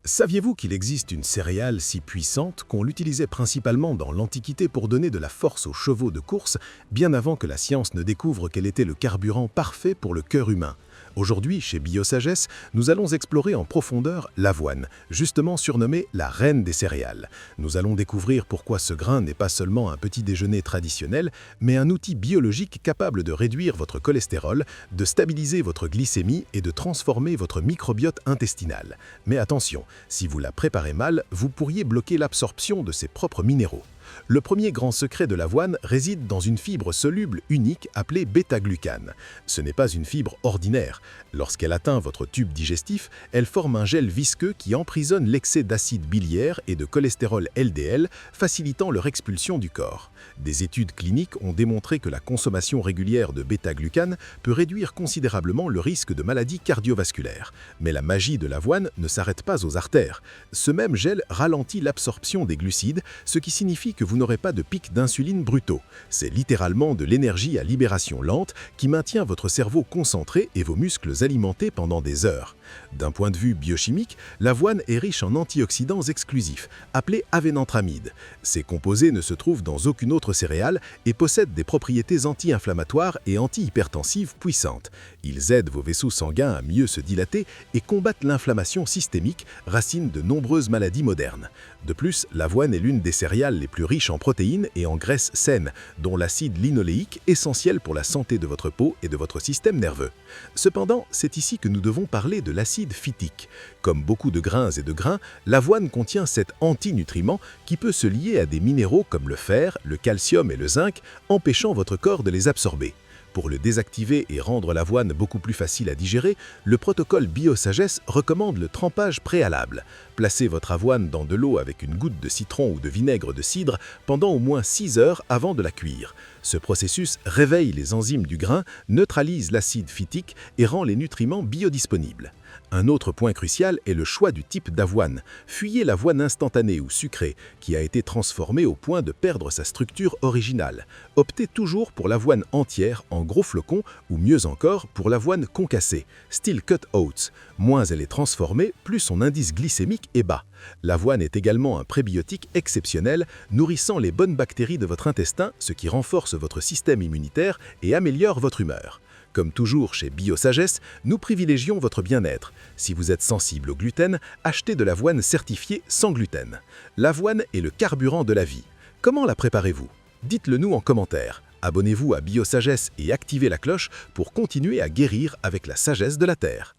Saviez-vous qu'il existe une céréale si puissante qu'on l'utilisait principalement dans l'Antiquité pour donner de la force aux chevaux de course, bien avant que la science ne découvre qu'elle était le carburant parfait pour le cœur humain? Aujourd'hui, chez Biosagesse, nous allons explorer en profondeur l'avoine, justement surnommée la reine des céréales. Nous allons découvrir pourquoi ce grain n'est pas seulement un petit déjeuner traditionnel, mais un outil biologique capable de réduire votre cholestérol, de stabiliser votre glycémie et de transformer votre microbiote intestinal. Mais attention, si vous la préparez mal, vous pourriez bloquer l'absorption de ses propres minéraux. Le premier grand secret de l'avoine réside dans une fibre soluble unique appelée bêta-glucane. Ce n'est pas une fibre ordinaire. Lorsqu'elle atteint votre tube digestif, elle forme un gel visqueux qui emprisonne l'excès d'acide biliaire et de cholestérol LDL, facilitant leur expulsion du corps. Des études cliniques ont démontré que la consommation régulière de bêta-glucane peut réduire considérablement le risque de maladies cardiovasculaires. Mais la magie de l'avoine ne s'arrête pas aux artères. Ce même gel ralentit l'absorption des glucides, ce qui signifie que vous n'aurez pas de pics d'insuline brutaux. C'est littéralement de l'énergie à libération lente qui maintient votre cerveau concentré et vos muscles alimentés pendant des heures. D'un point de vue biochimique, l'avoine est riche en antioxydants exclusifs, appelés avénanthramides. Ces composés ne se trouvent dans aucune autre céréale et possèdent des propriétés anti-inflammatoires et anti-hypertensives puissantes. Ils aident vos vaisseaux sanguins à mieux se dilater et combattent l'inflammation systémique, racine de nombreuses maladies modernes. De plus, l'avoine est l'une des céréales les plus riches en protéines et en graisses saines, dont l'acide linoléique essentiel pour la santé de votre peau et de votre système nerveux. Cependant, c'est ici que nous devons parler de l'acide phytique. Comme beaucoup de grains et de grains, l'avoine contient cet antinutriment qui peut se lier à des minéraux comme le fer, le calcium et le zinc, empêchant votre corps de les absorber. Pour le désactiver et rendre l'avoine beaucoup plus facile à digérer, le protocole Biosagesse recommande le trempage préalable. Placez votre avoine dans de l'eau avec une goutte de citron ou de vinaigre de cidre pendant au moins 6 heures avant de la cuire. Ce processus réveille les enzymes du grain, neutralise l'acide phytique et rend les nutriments biodisponibles. Un autre point crucial est le choix du type d'avoine. Fuyez l'avoine instantanée ou sucrée, qui a été transformée au point de perdre sa structure originale. Optez toujours pour l'avoine entière en gros flocons ou mieux encore pour l'avoine concassée, style cut oats. Moins elle est transformée, plus son indice glycémique est bas. L'avoine est également un prébiotique exceptionnel, nourrissant les bonnes bactéries de votre intestin, ce qui renforce votre système immunitaire et améliore votre humeur. Comme toujours chez Biosagesse, nous privilégions votre bien-être. Si vous êtes sensible au gluten, achetez de l'avoine certifiée sans gluten. L'avoine est le carburant de la vie. Comment la préparez-vous? Dites-le nous en commentaire. Abonnez-vous à Biosagesse et activez la cloche pour continuer à guérir avec la sagesse de la Terre.